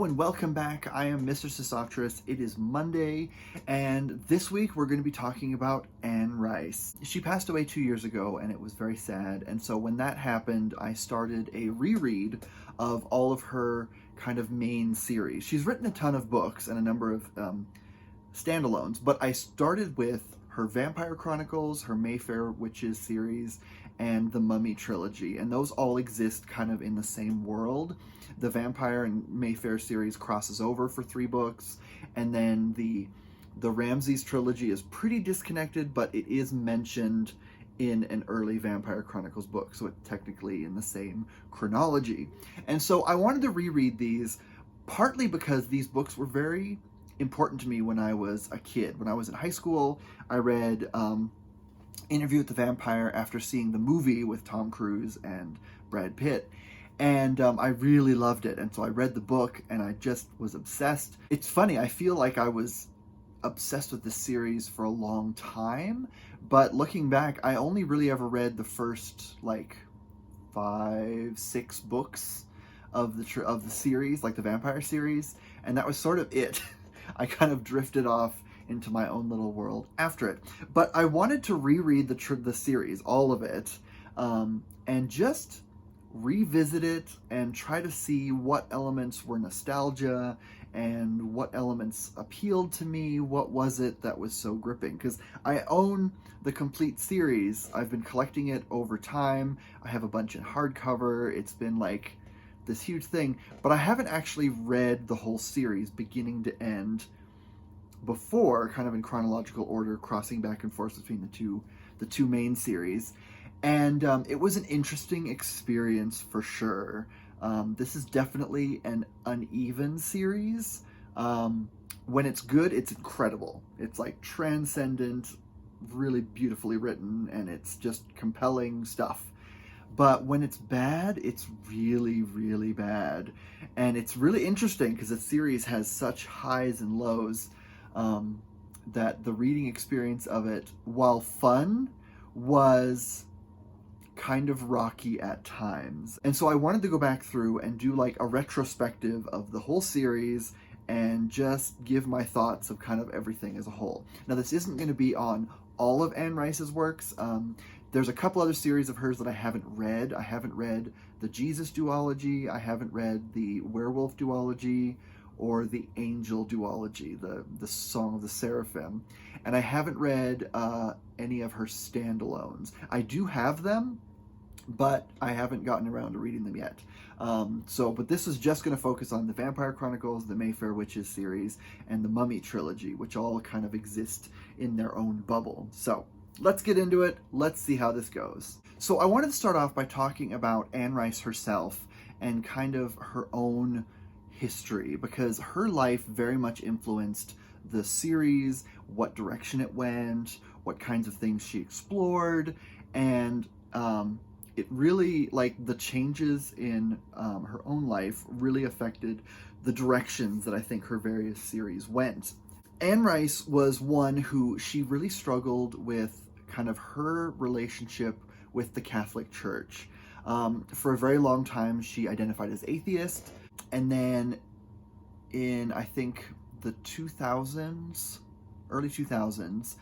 Hello and welcome back. I am Mr. Sisotris. It is Monday, and this week we're going to be talking about Anne Rice. She passed away 2 years ago, and it was very sad. And so when that happened, I started a reread of all of her kind of main series. She's written a ton of books and a number of standalones, but I started with her Vampire Chronicles, her Mayfair Witches series, and the Mummy Trilogy, and those all exist kind of in the same world. The Vampire and Mayfair series crosses over for 3 books, and then the Ramses trilogy is pretty disconnected, but it is mentioned in an early Vampire Chronicles book, so it's technically in the same chronology. And so I wanted to reread these, partly because these books were very important to me when I was a kid. When I was in high school, I read Interview with the Vampire after seeing the movie with Tom Cruise and Brad Pitt. And I really loved it. And so I read the book and I just was obsessed. It's funny, I feel like I was obsessed with this series for a long time, but looking back, I only really ever read the first like 5-6 books of the series, like the Vampire series, and that was sort of it. I kind of drifted off into my own little world after it. But I wanted to reread the series, all of it, and just revisit it and try to see what elements were nostalgia and what elements appealed to me. What was it that was so gripping? Because I own the complete series. I've been collecting it over time. I have a bunch in hardcover. It's been like this huge thing, but I haven't actually read the whole series beginning to end before, kind of in chronological order, crossing back and forth between the two main series. And it was an interesting experience for sure. This is definitely an uneven series. When it's good, it's incredible. It's like transcendent, really beautifully written, and it's just compelling stuff. But when it's bad, it's really, really bad. And it's really interesting because the series has such highs and lows, that the reading experience of it, while fun, was kind of rocky at times. And so I wanted to go back through and do like a retrospective of the whole series and just give my thoughts of kind of everything as a whole. Now, this isn't going to be on all of Anne Rice's works. There's a couple other series of hers that I haven't read. I haven't read the Jesus duology. I haven't read the Werewolf duology or the Angel duology, the Song of the Seraphim. And I haven't read any of her standalones. I do have them, but I haven't gotten around to reading them yet. But this is just going to focus on the Vampire Chronicles, the Mayfair Witches series, and the Mummy Trilogy, which all kind of exist in their own bubble. So let's get into it. Let's see how this goes. So I wanted to start off by talking about Anne Rice herself and kind of her own history, because her life very much influenced the series, what direction it went, what kinds of things she explored, and it really, like, the changes in her own life really affected the directions that I think her various series went. Anne Rice was one who she really struggled with kind of her relationship with the Catholic Church. For a very long time, she identified as atheist, and then in, I think, the 2000s, early 2000s,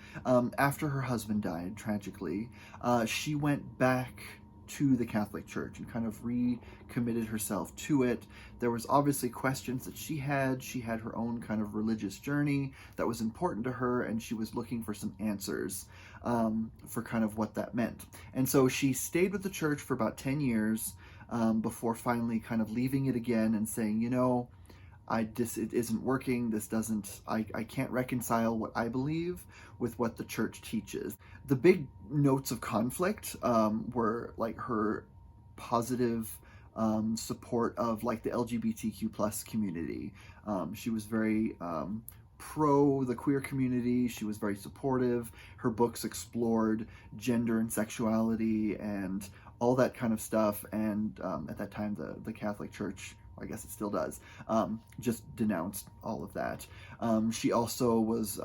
after her husband died, tragically, she went back to the Catholic Church and kind of recommitted herself to it. There was obviously questions that she had. She had her own kind of religious journey that was important to her, and she was looking for some answers for kind of what that meant. And so she stayed with the church for about 10 years before finally kind of leaving it again and saying, you know, it isn't working. This doesn't, I can't reconcile what I believe with what the church teaches. The big notes of conflict were like her positive support of like the LGBTQ plus community. She was very pro the queer community. She was very supportive. Her books explored gender and sexuality and all that kind of stuff. And at that time, the Catholic Church, I guess it still does, just denounced all of that. She also was,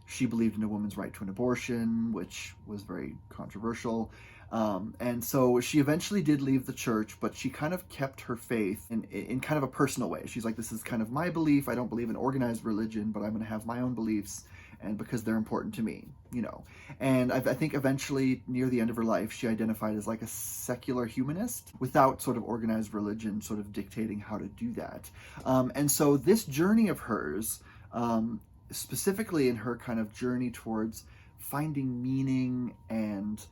she believed in a woman's right to an abortion, which was very controversial. And so she eventually did leave the church, but she kind of kept her faith in kind of a personal way. She's like, this is kind of my belief. I don't believe in organized religion, but I'm going to have my own beliefs, and because they're important to me, you know. And I think eventually, near the end of her life, she identified as like a secular humanist without sort of organized religion sort of dictating how to do that. And so this journey of hers, specifically in her kind of journey towards finding meaning and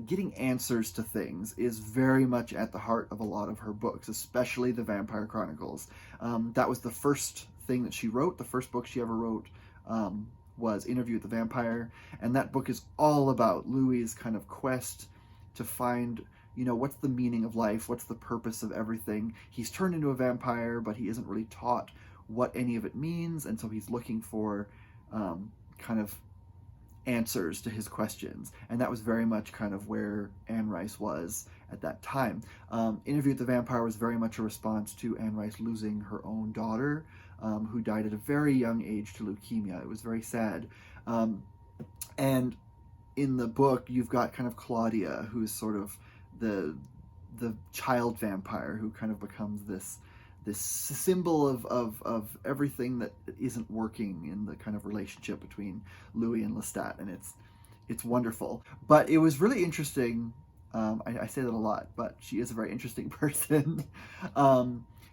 getting answers to things, is very much at the heart of a lot of her books, especially the Vampire Chronicles. That was the first thing that she wrote. The first book she ever wrote was Interview with the Vampire, and that book is all about Louis's kind of quest to find, you know, what's the meaning of life, what's the purpose of everything. He's turned into a vampire, but he isn't really taught what any of it means, and so he's looking for kind of answers to his questions, and that was very much kind of where Anne Rice was at that time. Interview with the Vampire was very much a response to Anne Rice losing her own daughter, who died at a very young age to leukemia. It was very sad. And in the book, you've got kind of Claudia, who's sort of the child vampire who kind of becomes this symbol of everything that isn't working in the kind of relationship between Louis and Lestat, and it's wonderful. But it was really interesting. I say that a lot, but she is a very interesting person.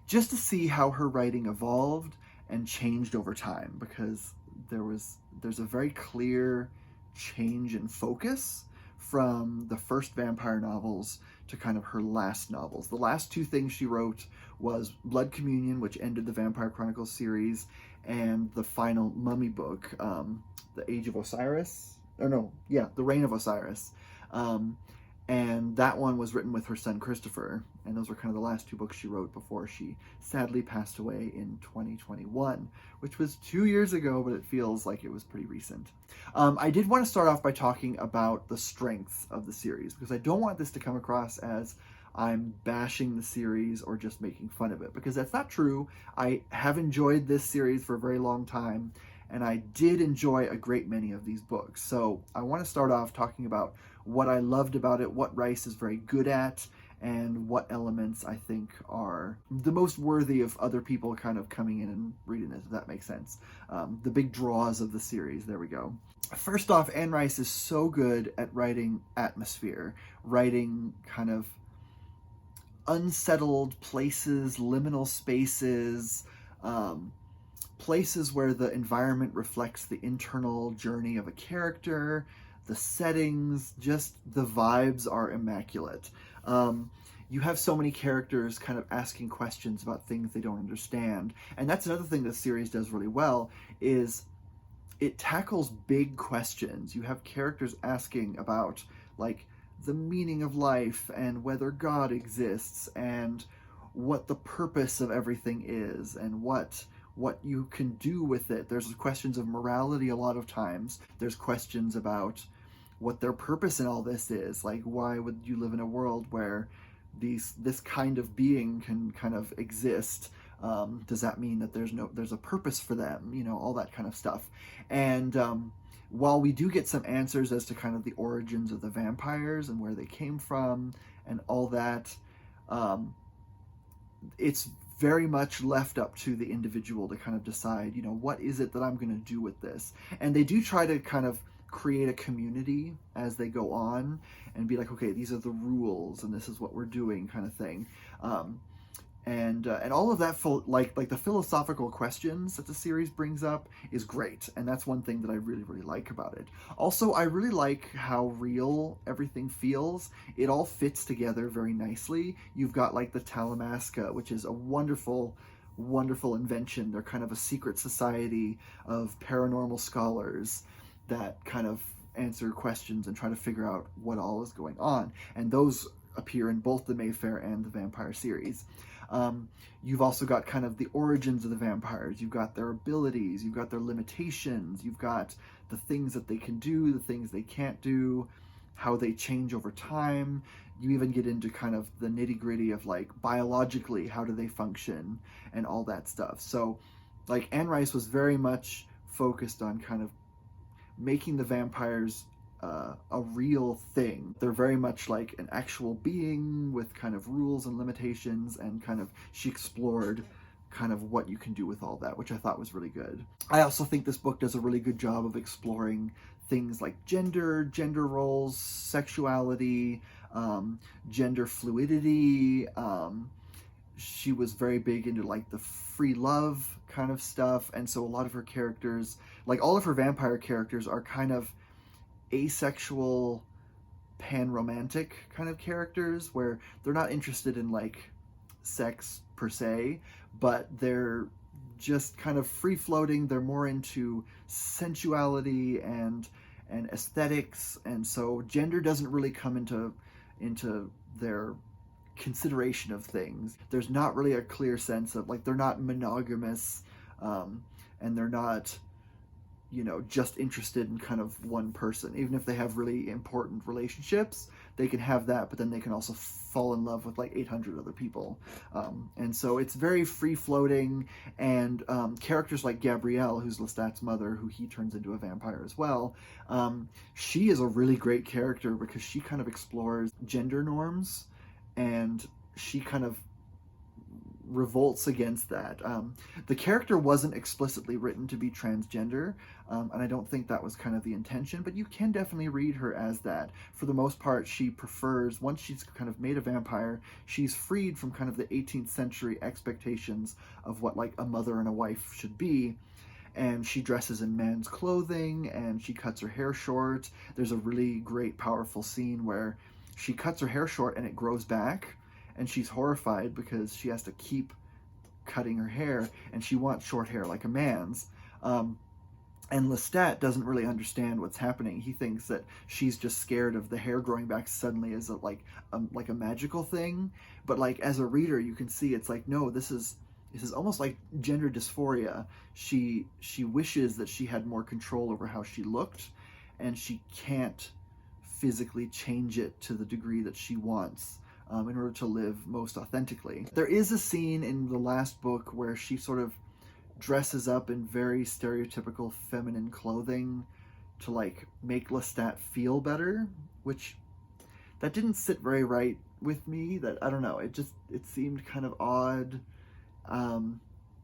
Just to see how her writing evolved and changed over time, because there's a very clear change in focus from the first vampire novels to kind of her last novels. The last two things she wrote was Blood Communion, which ended the Vampire Chronicles series, and the final Mummy book, The Age of Osiris, The Reign of Osiris. And that one was written with her son Christopher, and those were kind of the last two books she wrote before she sadly passed away in 2021, which was 2 years ago, but it feels like it was pretty recent. I did want to start off by talking about the strengths of the series, because I don't want this to come across as I'm bashing the series or just making fun of it, because that's not true. I have enjoyed this series for a very long time, and I did enjoy a great many of these books. So I want to start off talking about what I loved about it, what Rice is very good at, and what elements I think are the most worthy of other people kind of coming in and reading it, if that makes sense. The big draws of the series, there we go. First off, Anne Rice is so good at writing atmosphere, writing kind of unsettled places, liminal spaces, places where the environment reflects the internal journey of a character. The settings, just the vibes are immaculate. You have so many characters kind of asking questions about things they don't understand. And that's another thing this series does really well, is it tackles big questions. You have characters asking about, like, the meaning of life and whether God exists and what the purpose of everything is and what you can do with it. There's questions of morality a lot of times. There's questions about what their purpose in all this is. Like, why would you live in a world where this kind of being can kind of exist? Does that mean that there's a purpose for them? You know, all that kind of stuff. And while we do get some answers as to kind of the origins of the vampires and where they came from and all that, it's very much left up to the individual to kind of decide, you know, what is it that I'm going to do with this? And they do try to kind of create a community as they go on and be like, okay, these are the rules and this is what we're doing, kind of thing. And all of that, like the philosophical questions that the series brings up is great, and that's one thing that I really, really like about it. Also, I really like how real everything feels. It all fits together very nicely. You've got like the Talamasca, which is a wonderful, wonderful invention. They're kind of a secret society of paranormal scholars that kind of answer questions and try to figure out what all is going on. And those appear in both the Mayfair and the Vampire series. You've also got kind of the origins of the vampires. You've got their abilities, you've got their limitations, you've got the things that they can do, the things they can't do, how they change over time. You even get into kind of the nitty-gritty of, like, biologically, how do they function and all that stuff. So, like, Anne Rice was very much focused on kind of making the vampires a real thing. They're very much like an actual being with kind of rules and limitations, and kind of she explored kind of what you can do with all that, which I thought was really good. I also think this book does a really good job of exploring things like gender roles, sexuality, gender fluidity. She was very big into like the free love kind of stuff, and so a lot of her characters, like all of her vampire characters, are kind of asexual, pan-romantic kind of characters, where they're not interested in like sex per se, but they're just kind of free-floating. They're more into sensuality and aesthetics, and so gender doesn't really come into their consideration of things. There's not really a clear sense of like, they're not monogamous, and they're not, you know, just interested in kind of one person. Even if they have really important relationships, they can have that, but then they can also fall in love with like 800 other people. And so it's very free-floating, and characters like Gabrielle, who's Lestat's mother, who he turns into a vampire as well, she is a really great character because she kind of explores gender norms, and she kind of revolts against that. The character wasn't explicitly written to be transgender, and I don't think that was kind of the intention, but you can definitely read her as that. For the most part, she prefers, once she's kind of made a vampire, she's freed from kind of the 18th century expectations of what like a mother and a wife should be, and she dresses in men's clothing, and she cuts her hair short. There's a really great, powerful scene where she cuts her hair short and it grows back, and she's horrified because she has to keep cutting her hair, and she wants short hair like a man's. And Lestat doesn't really understand what's happening. He thinks that she's just scared of the hair growing back suddenly as like a magical thing. But like as a reader, you can see it's like, no, this is almost like gender dysphoria. She wishes that she had more control over how she looked, and she can't physically change it to the degree that she wants, in order to live most authentically. There is a scene in the last book where she sort of dresses up in very stereotypical feminine clothing to like make Lestat feel better, which that didn't sit very right with me. That, I don't know, it seemed kind of odd.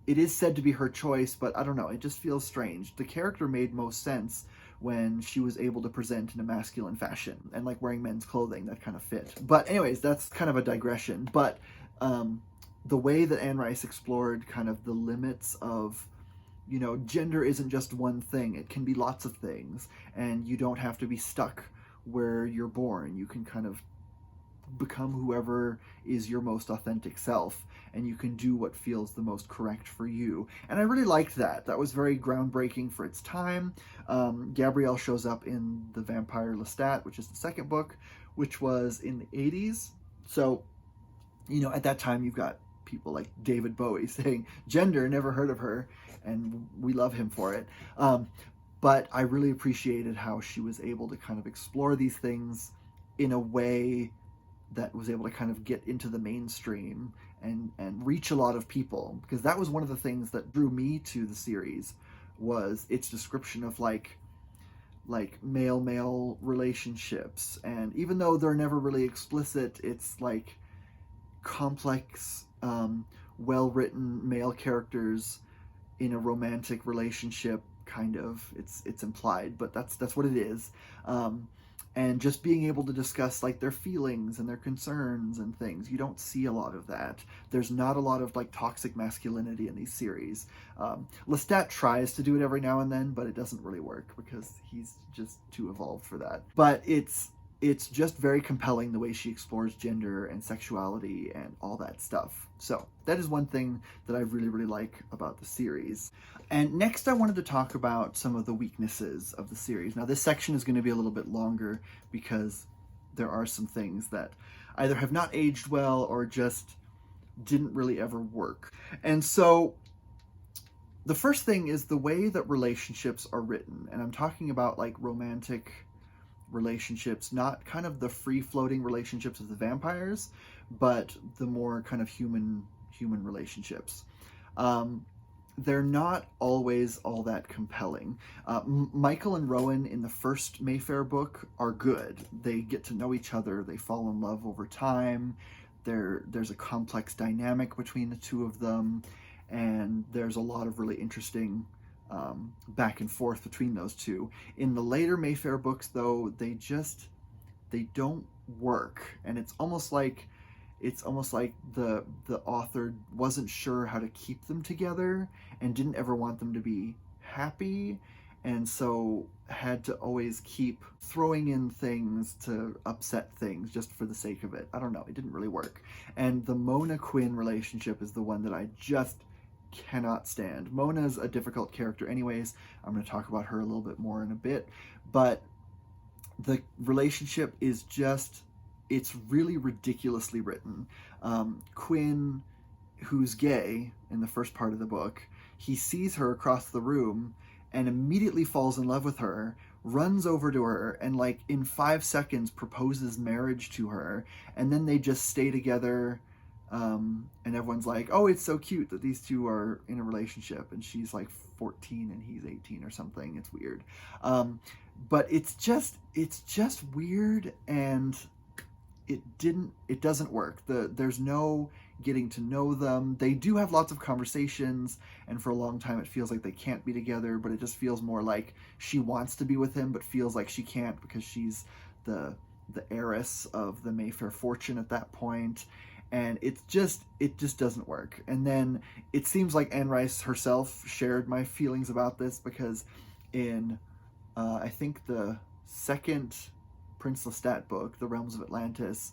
It is said to be her choice, but I don't know, it just feels strange. The character made most sense when she was able to present in a masculine fashion, and like wearing men's clothing that kind of fit. But anyways, that's kind of a digression. But the way that Anne Rice explored kind of the limits of, you know, gender isn't just one thing. It can be lots of things, and you don't have to be stuck where you're born. You can kind of become whoever is your most authentic self, and you can do what feels the most correct for you. And I really liked that. That was very groundbreaking for its time. Gabrielle shows up in The Vampire Lestat, which is the second book, which was in the 80s. So, you know, at that time you've got people like David Bowie saying, gender, never heard of her, and we love him for it. But I really appreciated how she was able to kind of explore these things in a way that was able to kind of get into the mainstream and reach a lot of people, because that was one of the things that drew me to the series, was its description of like male relationships. And even though they're never really explicit, it's like complex, well-written male characters in a romantic relationship, kind of. It's implied, but that's what it is. And just being able to discuss like their feelings and their concerns and things. You don't see a lot of that. There's not a lot of like toxic masculinity in these series. Lestat tries to do it every now and then, but it doesn't really work because he's just too evolved for that. But it's just very compelling the way she explores gender and sexuality and all that stuff. So that is one thing that I really, really like about the series. And next I wanted to talk about some of the weaknesses of the series. Now this section is going to be a little bit longer because there are some things that either have not aged well or just didn't really ever work. And so the first thing is the way that relationships are written. And I'm talking about like romantic relationships, not kind of the free-floating relationships of the vampires, but the more kind of human relationships. they're not always all that compelling. Michael and Rowan in the first Mayfair book are good. They get to know each other. They fall in love over time. There's a complex dynamic between the two of them, and there's a lot of really interesting back and forth between those two. In the later Mayfair books, though, they don't work, and it's almost like the author wasn't sure how to keep them together and didn't ever want them to be happy, and so had to always keep throwing in things to upset things just for the sake of it. I don't know, it didn't really work. And the Mona Quinn relationship is the one that I just cannot stand. Mona's a difficult character anyways. I'm going to talk about her a little bit more in a bit, but the relationship is just, it's really ridiculously written. Quinn, who's gay in the first part of the book, he sees her across the room and immediately falls in love with her, runs over to her, and like in 5 seconds proposes marriage to her, and then they just stay together, and everyone's like, oh, it's so cute that these two are in a relationship, and she's like 14 and he's 18 or something. It's weird. But it's just weird, and it doesn't work. There's no getting to know them. They do have lots of conversations, and for a long time it feels like they can't be together, but it just feels more like she wants to be with him but feels like she can't because she's the heiress of the Mayfair fortune at that point, and it just doesn't work. And then it seems like Anne Rice herself shared my feelings about this, because in I think the second Prince Lestat book, The Realms of Atlantis,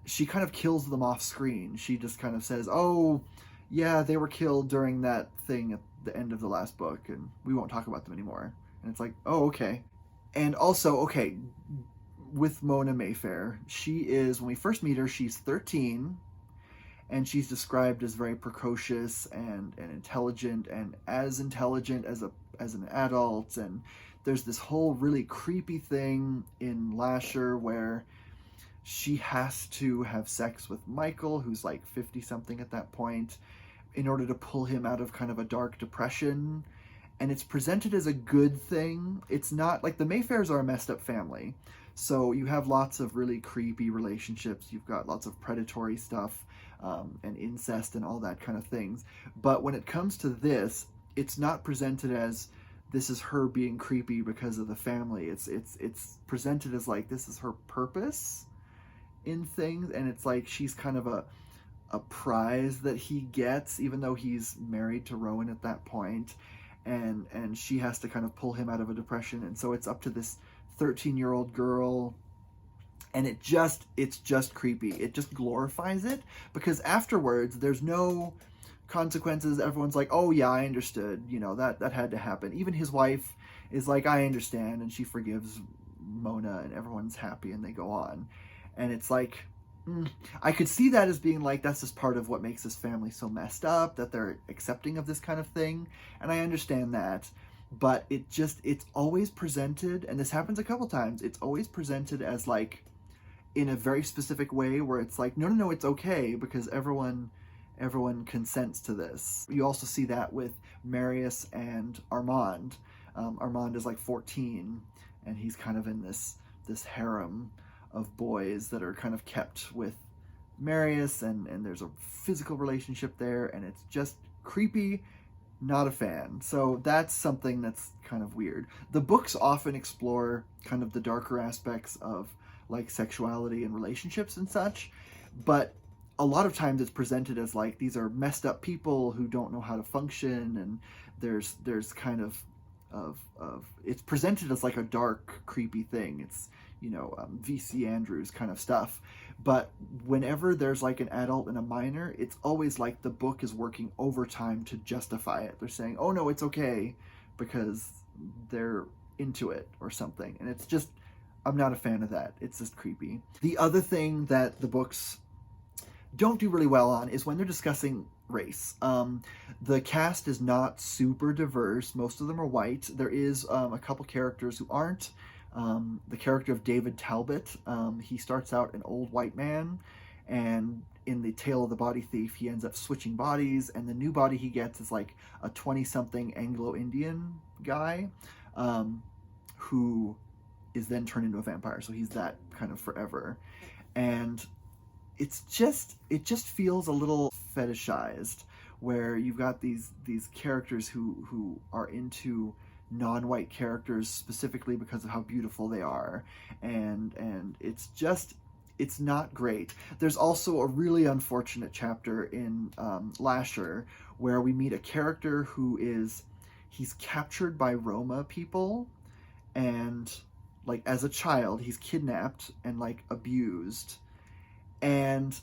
she kind of kills them off screen. She just kind of says, oh, yeah, they were killed during that thing at the end of the last book, and we won't talk about them anymore. And it's like, oh, okay. And also, okay, with Mona Mayfair, she is, when we first meet her, she's 13, and she's described as very precocious and intelligent, and as intelligent as an adult, and there's this whole really creepy thing in Lasher where she has to have sex with Michael, who's like 50-something at that point, in order to pull him out of kind of a dark depression. And it's presented as a good thing. It's not, like, the Mayfairs are a messed up family. So you have lots of really creepy relationships. You've got lots of predatory stuff, and incest and all that kind of things. But when it comes to this, it's not presented as this is her being creepy because of the family. It's presented as like this is her purpose in things, and it's like she's kind of a prize that he gets, even though he's married to Rowan at that point, and she has to kind of pull him out of a depression, and so it's up to this 13-year-old girl, and it's just creepy. It just glorifies it, because afterwards there's no consequences. Everyone's like, oh yeah, I understood, that had to happen. Even his wife is like, I understand, and she forgives Mona, and everyone's happy, and they go on. And it's like, I could see that as being like, that's just part of what makes this family so messed up, that they're accepting of this kind of thing, and I understand that. But it's always presented, and this happens a couple times, it's always presented as like in a very specific way where it's like, no, it's okay because everyone consents to this. You also see that with Marius and Armand. Armand is like 14, and he's kind of in this harem of boys that are kind of kept with Marius, and there's a physical relationship there, and it's just creepy. Not a fan. So that's something that's kind of weird. The books often explore kind of the darker aspects of like sexuality and relationships and such, but a lot of times it's presented as like these are messed up people who don't know how to function, and there's kind of it's presented as like a dark, creepy thing. It's V.C. Andrews kind of stuff. But whenever there's like an adult and a minor, it's always like the book is working overtime to justify it. They're saying, oh no, it's okay because they're into it or something. And it's just, I'm not a fan of that. It's just creepy. The other thing that the books don't do really well on is when they're discussing race. The cast is not super diverse. Most of them are white. There is a couple characters who aren't. The character of David Talbot, he starts out an old white man, and in the Tale of the Body Thief, he ends up switching bodies, and the new body he gets is like a 20-something Anglo-Indian guy, who is then turned into a vampire. So he's that kind of forever. And it just feels a little fetishized, where you've got these characters who are into non-white characters specifically because of how beautiful they are, and it's not great. There's also a really unfortunate chapter in Lasher where we meet a character he's captured by Roma people, and like as a child he's kidnapped and like abused, and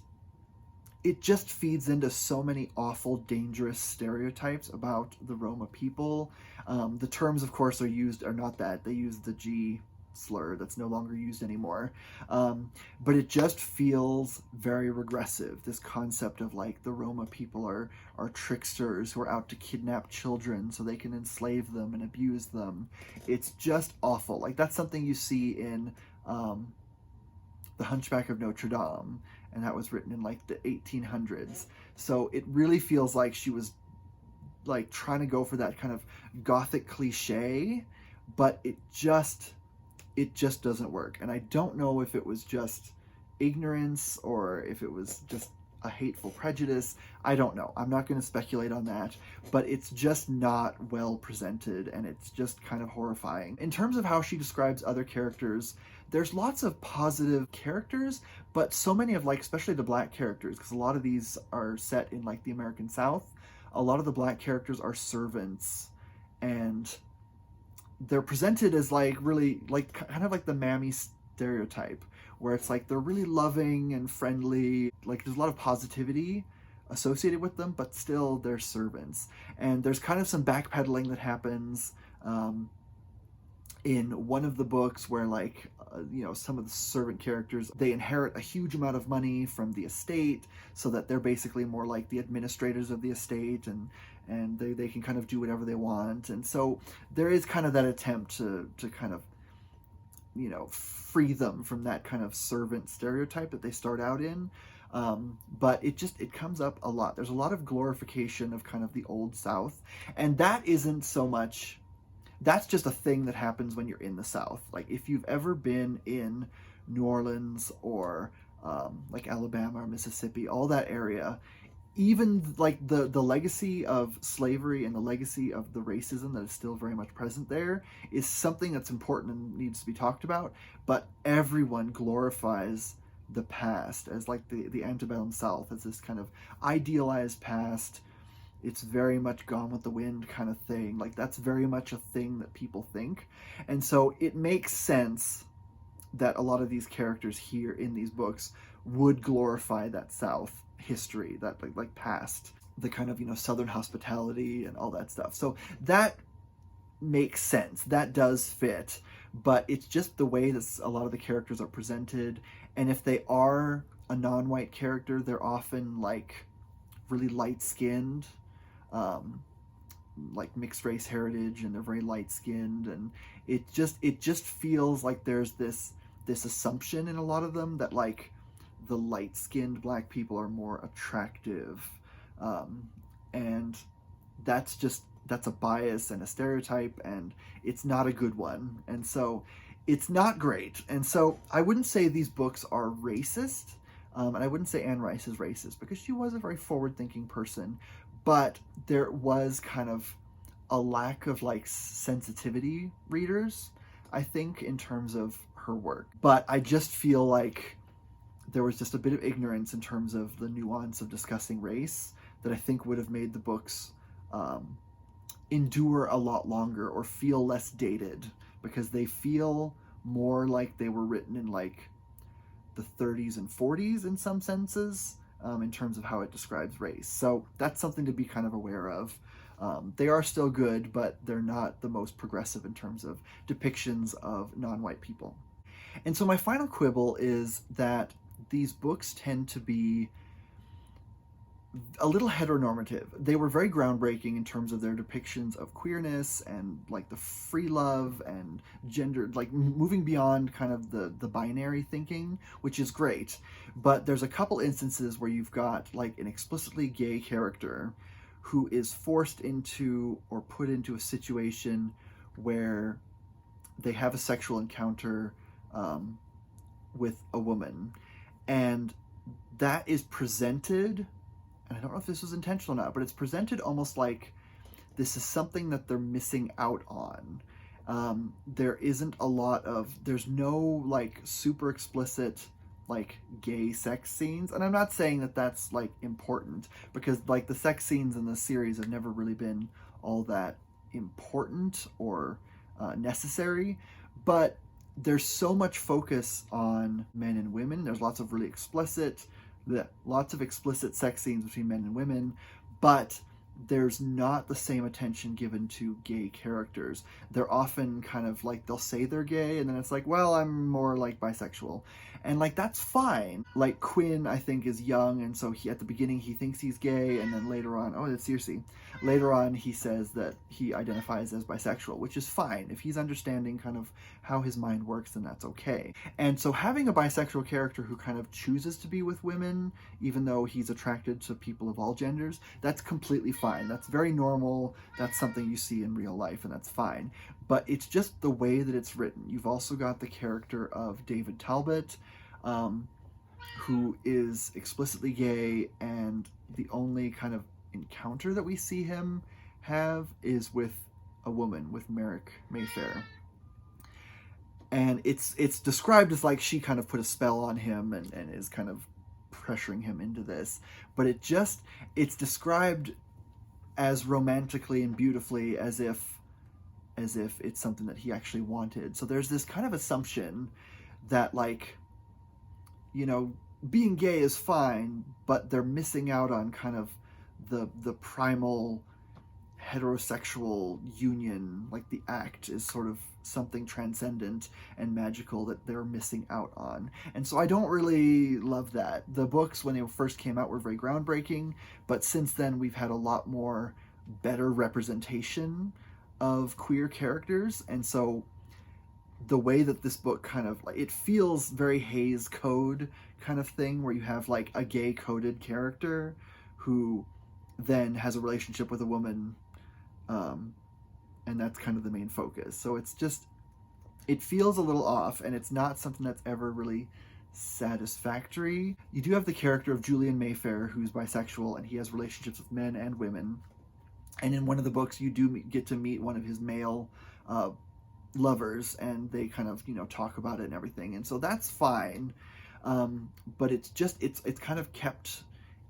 it just feeds into so many awful, dangerous stereotypes about the Roma people. The terms, of course, are not that. They use the G slur that's no longer used anymore. But it just feels very regressive, this concept of like the Roma people are tricksters who are out to kidnap children so they can enslave them and abuse them. It's just awful. Like that's something you see in The Hunchback of Notre Dame, and that was written in like the 1800s. So it really feels like she was like trying to go for that kind of gothic cliche, but it just doesn't work. And I don't know if it was just ignorance or if it was just a hateful prejudice. I don't know. I'm not going to speculate on that, but it's just not well presented, and it's just kind of horrifying. In terms of how she describes other characters, there's lots of positive characters, but so many of like, especially the black characters, because a lot of these are set in like the American South, a lot of the black characters are servants, and they're presented as like really like kind of like the mammy stereotype, where it's like they're really loving and friendly, like there's a lot of positivity associated with them, but still they're servants. And there's kind of some backpedaling that happens in one of the books where like some of the servant characters, they inherit a huge amount of money from the estate, so that they're basically more like the administrators of the estate, and they can kind of do whatever they want. And so there is kind of that attempt to kind of free them from that kind of servant stereotype that they start out in. But it comes up a lot. There's a lot of glorification of kind of the Old South, and that isn't so much, that's just a thing that happens when you're in the South. Like if you've ever been in New Orleans or like Alabama or Mississippi, all that area, even like the legacy of slavery and the legacy of the racism that is still very much present there is something that's important and needs to be talked about. But everyone glorifies the past as like the antebellum South, as this kind of idealized past. It's very much Gone with the Wind kind of thing. Like that's very much a thing that people think. And so it makes sense that a lot of these characters here in these books would glorify that South history, that like past, the kind of Southern hospitality and all that stuff. So that makes sense. That does fit. But it's just the way that a lot of the characters are presented. And if they are a non-white character, they're often like really light-skinned, like mixed race heritage, and they're very light-skinned, and it just feels like there's this assumption in a lot of them that like the light-skinned black people are more attractive, and that's a bias and a stereotype, and it's not a good one, and so it's not great. And so I wouldn't say these books are racist, and I wouldn't say Anne Rice is racist, because she was a very forward-thinking person, but there was kind of a lack of like sensitivity readers, I think, in terms of her work. But I just feel like there was just a bit of ignorance in terms of the nuance of discussing race that I think would have made the books endure a lot longer or feel less dated, because they feel more like they were written in like the 30s and 40s in some senses, in terms of how it describes race. So that's something to be kind of aware of. They are still good, but they're not the most progressive in terms of depictions of non-white people. And so my final quibble is that these books tend to be a little heteronormative. They were very groundbreaking in terms of their depictions of queerness and like the free love and gender, like moving beyond kind of the binary thinking, which is great. But there's a couple instances where you've got like an explicitly gay character who is forced into or put into a situation where they have a sexual encounter with a woman, and that is presented, and I don't know if this was intentional or not, but it's presented almost like this is something that they're missing out on. There isn't a lot of, there's no like super explicit like gay sex scenes, and I'm not saying that that's like important, because like the sex scenes in the series have never really been all that important or necessary, but there's so much focus on men and women. There's lots of explicit sex scenes between men and women, but there's not the same attention given to gay characters. They're often kind of like, they'll say they're gay, and then it's like, well, I'm more like bisexual. And like, that's fine. Like Quinn, I think, is young, and so at the beginning he thinks he's gay, and then later on, it's Circe. Later on he says that he identifies as bisexual, which is fine. If he's understanding kind of how his mind works, then that's okay. And so having a bisexual character who kind of chooses to be with women, even though he's attracted to people of all genders, that's completely fine. That's very normal. That's something you see in real life, and that's fine. But it's just the way that it's written. You've also got the character of David Talbot, who is explicitly gay, and the only kind of encounter that we see him have is with a woman, with Mayfair. And it's described as like she kind of put a spell on him and is kind of pressuring him into this. But it's described as romantically and beautifully as if it's something that he actually wanted. So there's this kind of assumption that like, being gay is fine, but they're missing out on kind of the primal heterosexual union. Like the act is sort of something transcendent and magical that they're missing out on. And so I don't really love that. The books, when they first came out, were very groundbreaking, but since then we've had a lot more better representation of queer characters. And so the way that this book kind of, like, it feels very Hays Code kind of thing, where you have like a gay coded character who then has a relationship with a woman, and that's kind of the main focus. So it feels a little off, and it's not something that's ever really satisfactory. You do have the character of Julian Mayfair, who's bisexual, and he has relationships with men and women. And in one of the books, you do get to meet one of his male lovers, and they kind of, talk about it and everything. And so that's fine. But it's kind of kept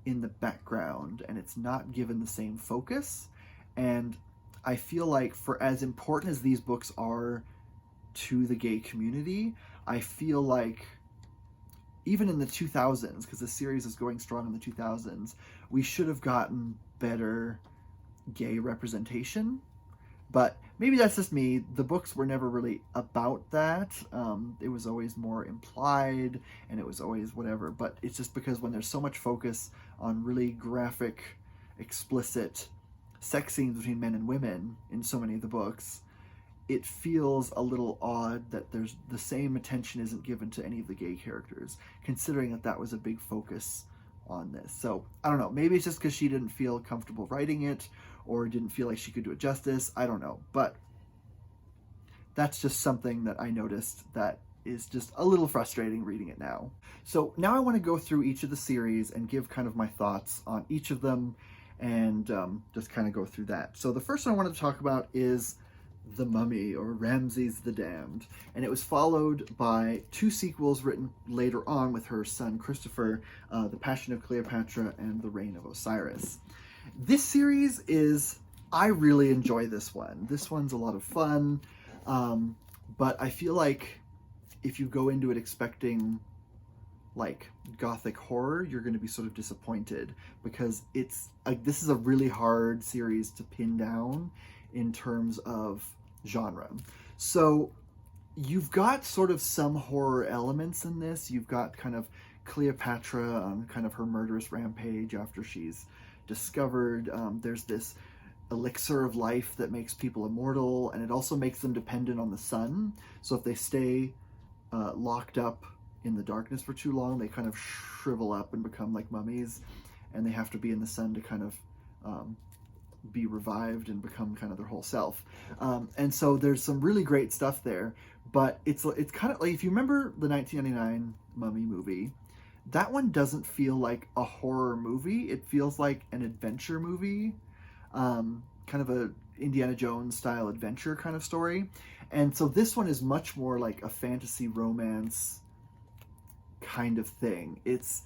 in the background, and it's not given the same focus. And I feel like, for as important as these books are to the gay community, I feel like even in the 2000s, because the series is going strong in the 2000s, we should have gotten better gay representation. But maybe that's just me. The books were never really about that. It was always more implied, and it was always whatever. But it's just because when there's so much focus on really graphic, explicit sex scenes between men and women in so many of the books, it feels a little odd that there's the same attention isn't given to any of the gay characters, considering that was a big focus on this. So I don't know, maybe it's just because she didn't feel comfortable writing it, or didn't feel like she could do it justice. I don't know, but that's just something that I noticed that is just a little frustrating reading it now. So now I want to go through each of the series and give kind of my thoughts on each of them, and just kind of go through that. So the first one I wanted to talk about is The Mummy, or Ramses the Damned, and it was followed by 2 sequels written later on with her son Christopher, The Passion of Cleopatra and The Reign of Osiris. This series I really enjoy this one. This one's a lot of fun, but I feel like if you go into it expecting like gothic horror, you're going to be sort of disappointed, because this is a really hard series to pin down in terms of genre. So you've got sort of some horror elements in this. You've got kind of Cleopatra on kind of her murderous rampage after she's discovered. There's this elixir of life that makes people immortal, and it also makes them dependent on the sun. So if they stay locked up in the darkness for too long, they kind of shrivel up and become like mummies, and they have to be in the sun to kind of be revived and become kind of their whole self. And so there's some really great stuff there, but it's kind of like, if you remember the 1999 Mummy movie, that one doesn't feel like a horror movie. It feels like an adventure movie, kind of a Indiana Jones style adventure kind of story. And so this one is much more like a fantasy romance kind of thing. It's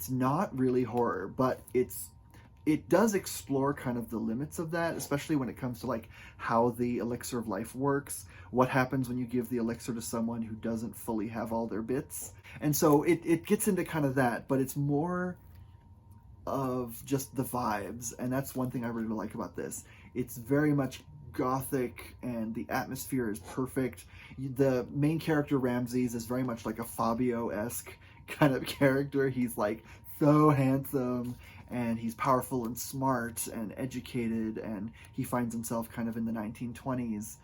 not really horror, but it does explore kind of the limits of that, especially when it comes to like how the elixir of life works, what happens when you give the elixir to someone who doesn't fully have all their bits. And so it gets into kind of that, but it's more of just the vibes, and that's one thing I really like about this. It's very much gothic, and the atmosphere is perfect. The main character, Ramses, is very much like a Fabio-esque kind of character. He's like so handsome, and he's powerful and smart and educated, and he finds himself kind of in the 1920s,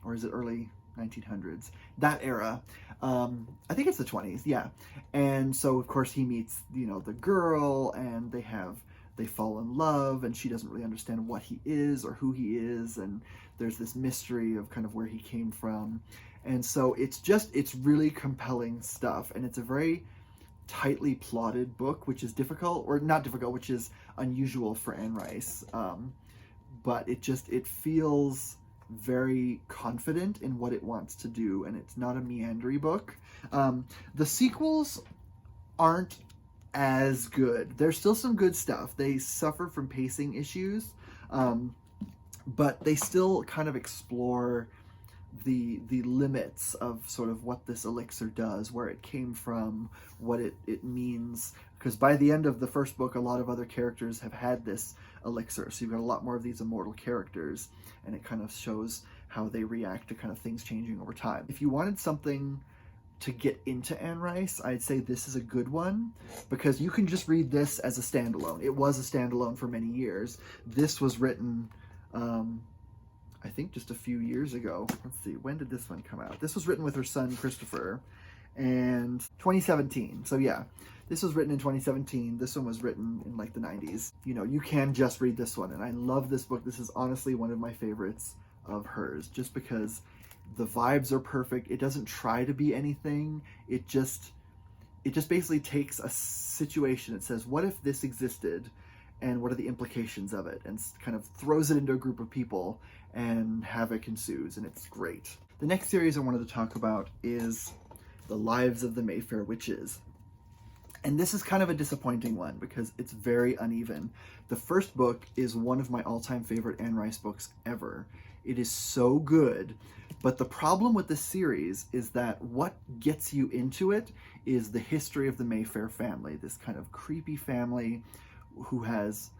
or is it early 1900s, that era. I think it's the 20s, yeah. And so of course he meets, the girl, and they fall in love, and she doesn't really understand what he is or who he is, and there's this mystery of kind of where he came from. And so it's really compelling stuff, and it's a very tightly plotted book, which is difficult, or not difficult, which is unusual for Anne Rice. But it feels very confident in what it wants to do, and it's not a meandering book. The sequels aren't as good. There's still some good stuff. They suffer from pacing issues, but they still kind of explore the limits of sort of what this elixir does, where it came from, what it means. Because by the end of the first book, a lot of other characters have had this elixir, so you've got a lot more of these immortal characters, and it kind of shows how they react to kind of things changing over time. If you wanted something to get into Anne Rice, I'd say this is a good one, because you can just read this as a standalone. It was a standalone for many years. This was written, I think, just a few years ago. Let's see, when did this one come out? This was written with her son, Christopher, and 2017. So yeah, this was written in 2017. This one was written in like the 90s. You can just read this one, and I love this book. This is honestly one of my favorites of hers, just because the vibes are perfect. It doesn't try to be anything. It just basically takes a situation. It says, what if this existed, and what are the implications of it, and kind of throws it into a group of people, and havoc ensues, and it's great. The next series I wanted to talk about is The Lives of the Mayfair Witches. And this is kind of a disappointing one because it's very uneven. The first book is one of my all-time favorite Anne Rice books ever. It is so good, but the problem with this series is that what gets you into it is the history of the Mayfair family, this kind of creepy family who has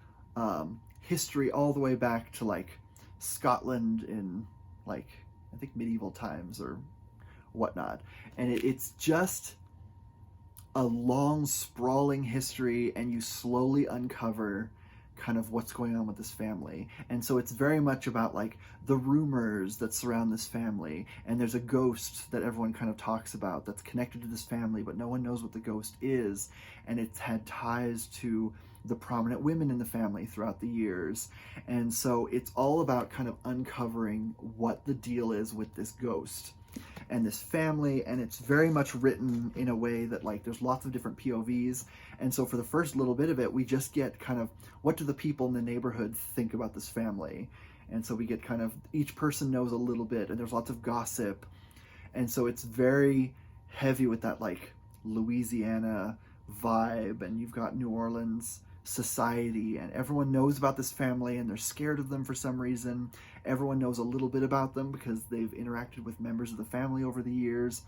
history all the way back to like Scotland in like, I think, medieval times or whatnot. And it's just a long, sprawling history, and you slowly uncover kind of what's going on with this family. And so it's very much about like the rumors that surround this family, and there's a ghost that everyone kind of talks about that's connected to this family, but no one knows what the ghost is, and it's had ties to the prominent women in the family throughout the years. And so it's all about kind of uncovering what the deal is with this ghost and this family, and it's very much written in a way that like there's lots of different POVs. And so for the first little bit of it, we just get kind of, what do the people in the neighborhood think about this family? And so we get kind of, each person knows a little bit, and there's lots of gossip. And so it's very heavy with that like Louisiana vibe, and you've got New Orleans society, and everyone knows about this family, and they're scared of them for some reason. Everyone knows a little bit about them because they've interacted with members of the family over the years.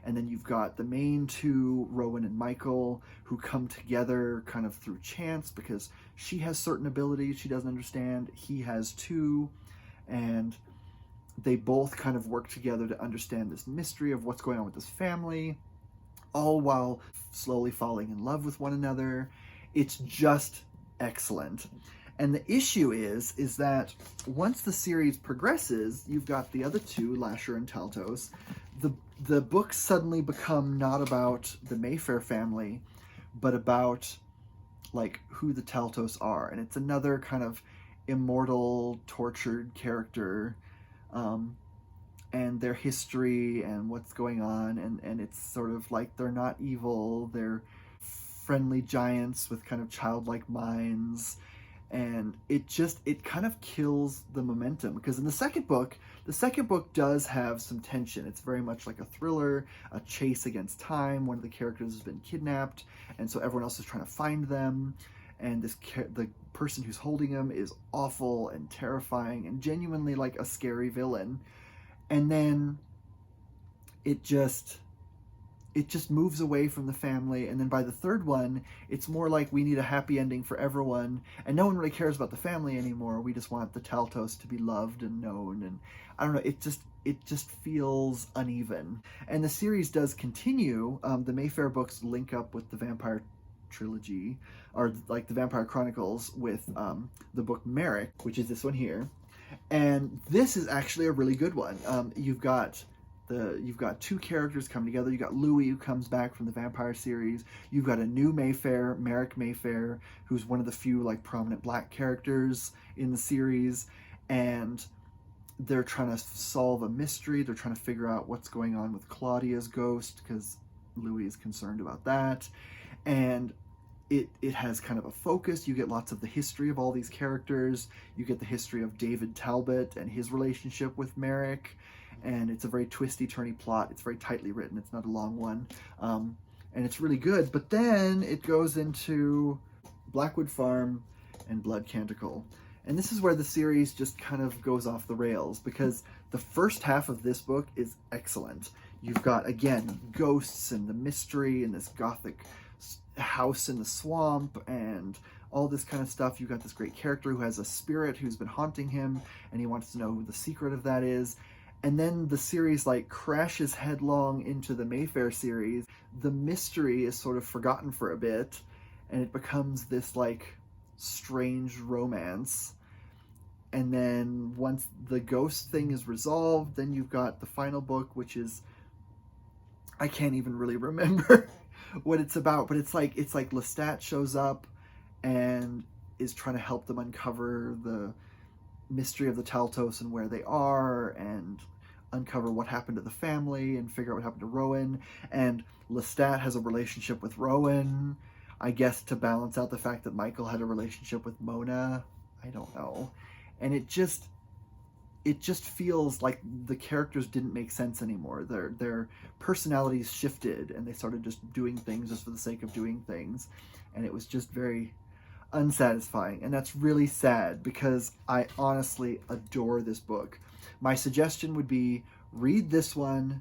And then you've got the main two, Rowan and Michael, who come together kind of through chance because she has certain abilities she doesn't understand. He has too. And they both kind of work together to understand this mystery of what's going on with this family. all while slowly falling in love with one another. It's just excellent. And the issue is that once the series progresses, you've got the other two, Lasher and Taltos. The books suddenly become not about the Mayfair family, but about like who the Taltos are, and it's another kind of immortal, tortured character, and their history and what's going on, and it's sort of like they're not evil, they're friendly giants with kind of childlike minds, and it kind of kills the momentum, because in the second book does have some tension. It's very much like a thriller, a chase against time. One of the characters has been kidnapped, and so everyone else is trying to find them, and the person who's holding him is awful and terrifying and genuinely like a scary villain. And then it just moves away from the family, and then by the third one, it's more like we need a happy ending for everyone, and no one really cares about the family anymore. We just want the Taltos to be loved and known, and I don't know, it just feels uneven. And the series does continue. The Mayfair books link up with the Vampire Trilogy, or like the Vampire Chronicles, with the book Merrick, which is this one here. And this is actually a really good one. You've got two characters coming together. You've got Louis, who comes back from the Vampire series. You've got a new Mayfair, Merrick Mayfair, who's one of the few like prominent black characters in the series, and they're trying to solve a mystery. They're trying to figure out what's going on with Claudia's ghost, because Louis is concerned about that. And it has kind of a focus. You get lots of the history of all these characters. You get the history of David Talbot and his relationship with Merrick. And it's a very twisty-turny plot. It's very tightly written. It's not a long one. And it's really good. But then it goes into Blackwood Farm and Blood Canticle. And this is where the series just kind of goes off the rails, because the first half of this book is excellent. You've got, again, ghosts and the mystery and this gothic house in the swamp and all this kind of stuff. You've got this great character who has a spirit who's been haunting him, and he wants to know who the secret of that is. And then the series like crashes headlong into the Mayfair series. The mystery is sort of forgotten for a bit, and it becomes this like strange romance. And then once the ghost thing is resolved, then you've got the final book, which is, I can't even really remember what it's about, but it's like Lestat shows up and is trying to help them uncover the mystery of the Taltos and where they are, and uncover what happened to the family and figure out what happened to Rowan. And Lestat has a relationship with Rowan, I guess to balance out the fact that Michael had a relationship with Mona. I don't know. And it just feels like the characters didn't make sense anymore. Their personalities shifted, and they started just doing things just for the sake of doing things. And it was just very unsatisfying. And that's really sad, because I honestly adore this book. My suggestion would be read this one,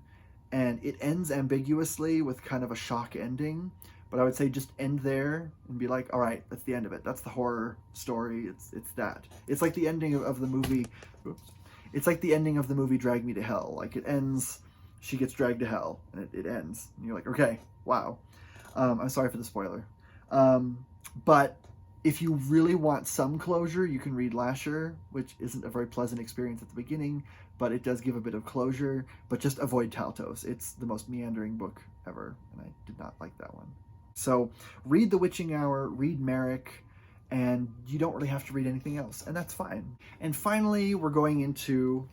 and it ends ambiguously with kind of a shock ending. But I would say just end there and be like, all right, that's the end of it. That's the horror story. It's that. It's like the ending of the movie. Oops. It's like the ending of the movie Drag Me to Hell. Like, it ends, she gets dragged to hell, and it ends. And you're like, okay, wow. I'm sorry for the spoiler. But if you really want some closure, you can read Lasher, which isn't a very pleasant experience at the beginning, but it does give a bit of closure. But just avoid Taltos. It's the most meandering book ever, and I did not like that one. So read The Witching Hour, read Merrick, and you don't really have to read anything else, and that's fine. And finally, we're going into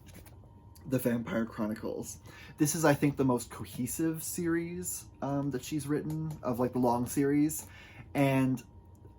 the Vampire Chronicles. This is, I think, the most cohesive series that she's written, of like the long series, and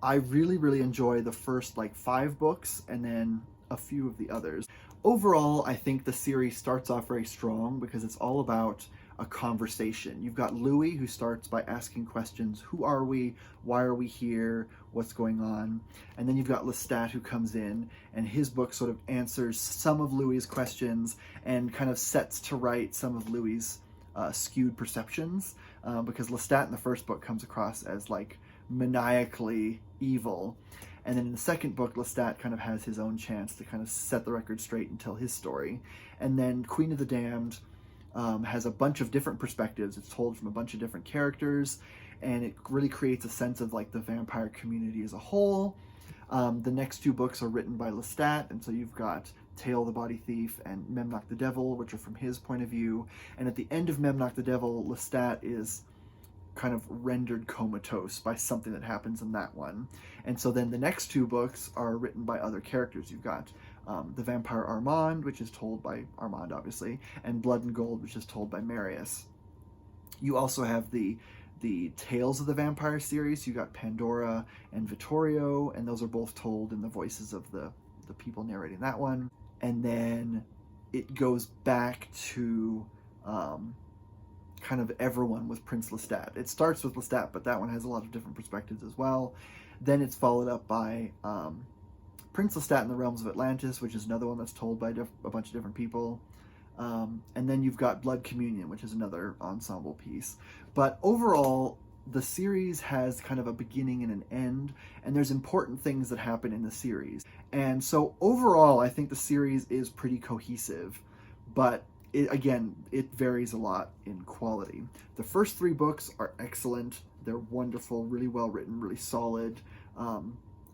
I really, really enjoy the first like 5 books and then a few of the others. Overall, I think the series starts off very strong because it's all about a conversation. You've got Louis, who starts by asking questions. Who are we? Why are we here? What's going on? And then you've got Lestat, who comes in, and his book sort of answers some of Louis's questions and kind of sets to right some of Louis's skewed perceptions, because Lestat in the first book comes across as like maniacally evil. And then in the second book, Lestat kind of has his own chance to kind of set the record straight and tell his story. And then Queen of the Damned, has a bunch of different perspectives. It's told from a bunch of different characters, and it really creates a sense of like the vampire community as a whole. The next two books are written by Lestat, and so you've got Tale the Body Thief and Memnoch the Devil, which are from his point of view. And at the end of Memnoch the Devil, Lestat is kind of rendered comatose by something that happens in that one. And so then the next two books are written by other characters. You've got The Vampire Armand, which is told by Armand, obviously, and Blood and Gold, which is told by Marius. You also have the Tales of the Vampire series. You got Pandora and Vittorio, and those are both told in the voices of the people narrating that one. And then it goes back to kind of everyone with Prince Lestat. It starts with Lestat, but that one has a lot of different perspectives as well. Then it's followed up by Prince Lestat in the Realms of Atlantis, which is another one that's told by a bunch of different people. And then you've got Blood Communion, which is another ensemble piece. But overall, the series has kind of a beginning and an end, and there's important things that happen in the series. And so overall, I think the series is pretty cohesive, but it varies a lot in quality. The first three books are excellent. They're wonderful, really well written, really solid,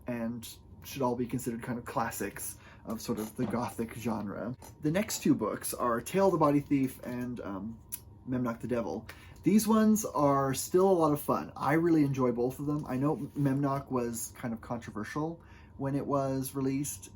and should all be considered kind of classics of sort of the Gothic genre. The next two books are Tale of the Body Thief and Memnoch the Devil. These ones are still a lot of fun. I really enjoy both of them. I know Memnoch was kind of controversial when it was released.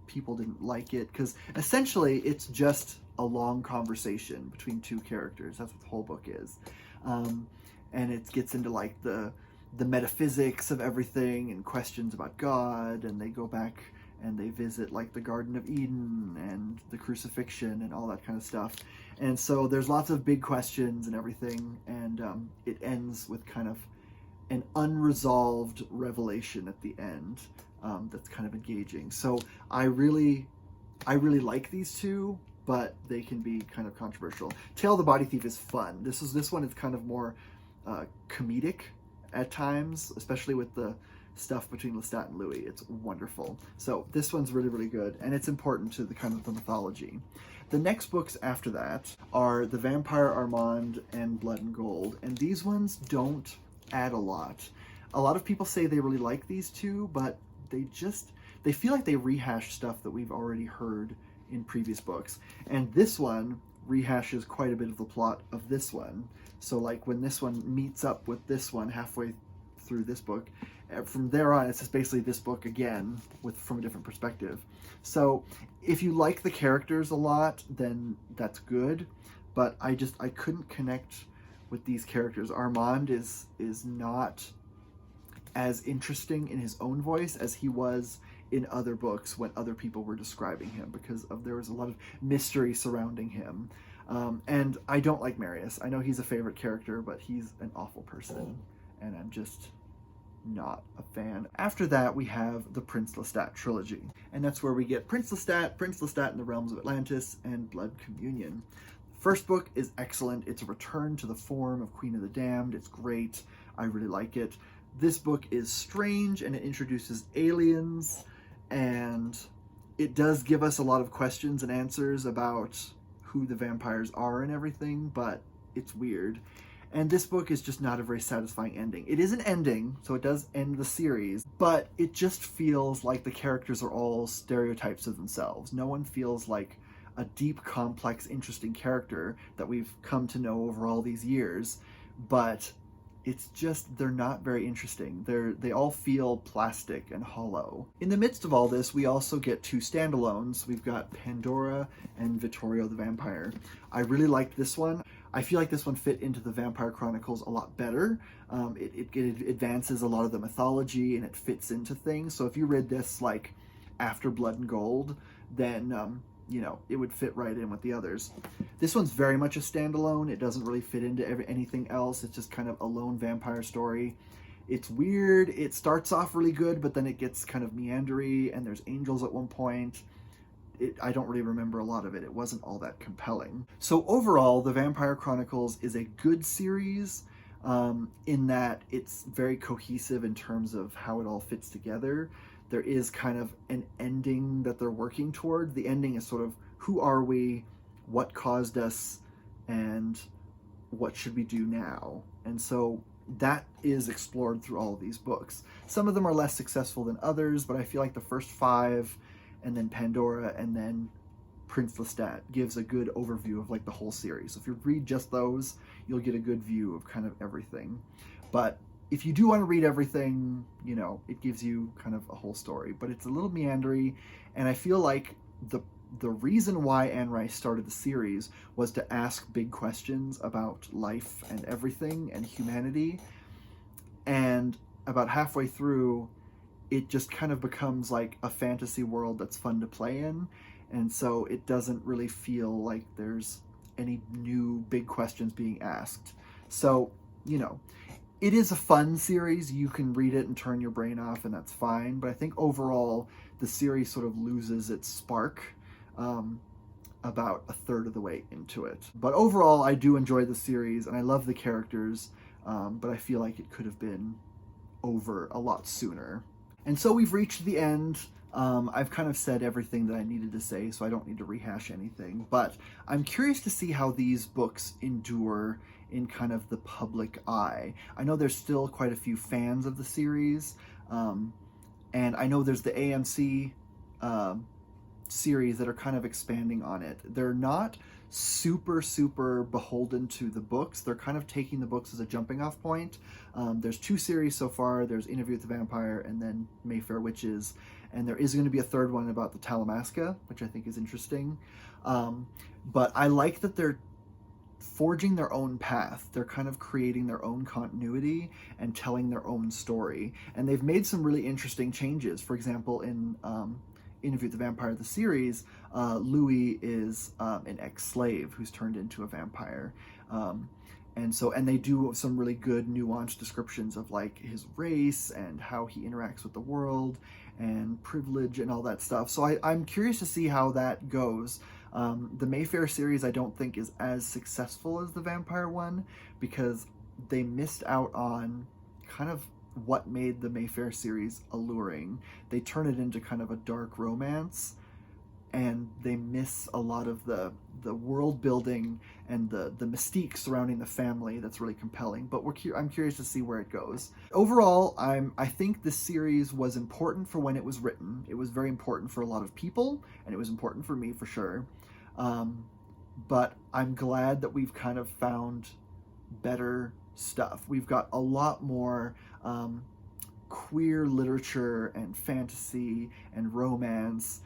People didn't like it because essentially it's just a long conversation between two characters. That's what the whole book is. And it gets into like the metaphysics of everything and questions about God, and they go back and they visit like the Garden of Eden and the crucifixion and all that kind of stuff. And so there's lots of big questions and everything, and it ends with kind of an unresolved revelation at the end that's kind of engaging. So I really like these two, but they can be kind of controversial. Tale of the Body Thief is fun. This one is kind of more comedic at times, especially with the stuff between Lestat and Louis. It's wonderful. So this one's really, really good, and it's important to the kind of the mythology. The next books after that are The Vampire Armand and Blood and Gold, and these ones don't add a lot. A lot of people say they really like these two, but they feel like they rehash stuff that we've already heard in previous books. And this one rehashes quite a bit of the plot of this one. So like when this one meets up with this one halfway through this book, from there on it's just basically this book again from a different perspective. So if you like the characters a lot, then that's good, but I couldn't connect with these characters. Armand is not as interesting in his own voice as he was in other books when other people were describing him, because there was a lot of mystery surrounding him. And I don't like Marius. I know he's a favorite character, but he's an awful person, and I'm just not a fan. After that, we have the Prince Lestat trilogy, and that's where we get Prince Lestat in the Realms of Atlantis, and Blood Communion. First book is excellent. It's a return to the form of Queen of the Damned. It's great. I really like it. This book is strange, and it introduces aliens, and it does give us a lot of questions and answers about who the vampires are and everything, but it's weird. And this book is just not a very satisfying ending. It is an ending, so it does end the series, but it just feels like the characters are all stereotypes of themselves. No one feels like a deep, complex, interesting character that we've come to know over all these years, but it's just, they're not very interesting. They all feel plastic and hollow. In the midst of all this, we also get two standalones. We've got Pandora and Vittorio the Vampire. I really liked this one. I feel like this one fit into the Vampire Chronicles a lot better. It advances a lot of the mythology, and it fits into things. So if you read this like after Blood and Gold, then it would fit right in with the others. This one's very much a standalone. It doesn't really fit into anything else. It's just kind of a lone vampire story. It's weird. It starts off really good, but then it gets kind of meandery, and there's angels at one point. I don't really remember a lot of it. It wasn't all that compelling. So overall, the Vampire Chronicles is a good series in that it's very cohesive in terms of how it all fits together. There is kind of an ending that they're working toward. The ending is sort of, who are we, what caused us, and what should we do now? And so that is explored through all of these books. Some of them are less successful than others, but I feel like the first 5, and then Pandora, and then Prince Lestat gives a good overview of like the whole series. So if you read just those, you'll get a good view of kind of everything. But if you do want to read everything, you know, it gives you kind of a whole story. But it's a little meandery, and I feel like the reason why Anne Rice started the series was to ask big questions about life and everything and humanity. And about halfway through, it just kind of becomes like a fantasy world that's fun to play in. And so it doesn't really feel like there's any new big questions being asked. So, you know, it is a fun series. You can read it and turn your brain off, and that's fine. But I think overall, the series sort of loses its spark about a third of the way into it. But overall, I do enjoy the series, and I love the characters, but I feel like it could have been over a lot sooner. And so we've reached the end. I've kind of said everything that I needed to say, so I don't need to rehash anything. But I'm curious to see how these books endure in kind of the public eye. I know there's still quite a few fans of the series, and I know there's the AMC series that are kind of expanding on it. They're not super beholden to the books. They're kind of taking the books as a jumping off point. There's 2 series so far. There's Interview with the Vampire and then Mayfair Witches, and there is going to be a third one about the Talamasca, which I think is interesting. But I like that they're forging their own path. They're kind of creating their own continuity and telling their own story, and they've made some really interesting changes. For example, in Interview with the Vampire, the series, Louis is an ex-slave who's turned into a vampire. And they do some really good nuanced descriptions of like his race and how he interacts with the world and privilege and all that stuff. So I'm curious to see how that goes. The Mayfair series I don't think is as successful as the Vampire one, because they missed out on kind of what made the Mayfair series alluring. They turn it into kind of a dark romance, and they miss a lot of the world building and the mystique surrounding the family that's really compelling. But I'm curious to see where it goes. Overall, I think this series was important for when it was written. It was very important for a lot of people, and it was important for me for sure. But I'm glad that we've kind of found better stuff. We've got a lot more queer literature and fantasy and romance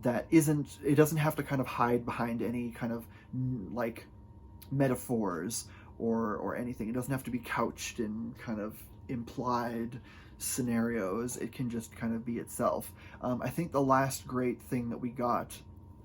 that it doesn't have to kind of hide behind any kind of like metaphors or anything. It doesn't have to be couched in kind of implied scenarios. It can just kind of be itself. I think the last great thing that we got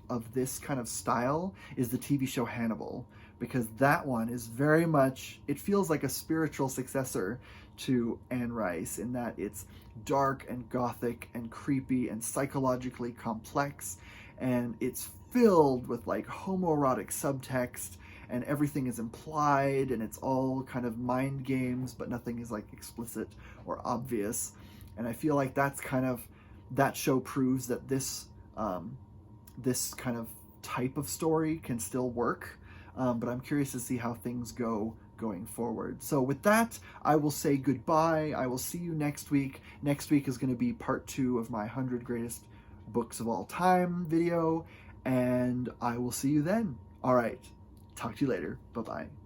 of this kind of style is the TV show Hannibal, because that one is very much, it feels like a spiritual successor to Anne Rice in that it's dark and gothic and creepy and psychologically complex, and it's filled with like homoerotic subtext, and everything is implied, and it's all kind of mind games, but nothing is like explicit or obvious. And I feel like that's kind of, that show proves that this kind of type of story can still work. But I'm curious to see how things go going forward. So with that, I will say goodbye. I will see you next week. Next week is going to be part 2 of my 100 greatest books of all time video, and I will see you then. All right. Talk to you later. Bye-bye.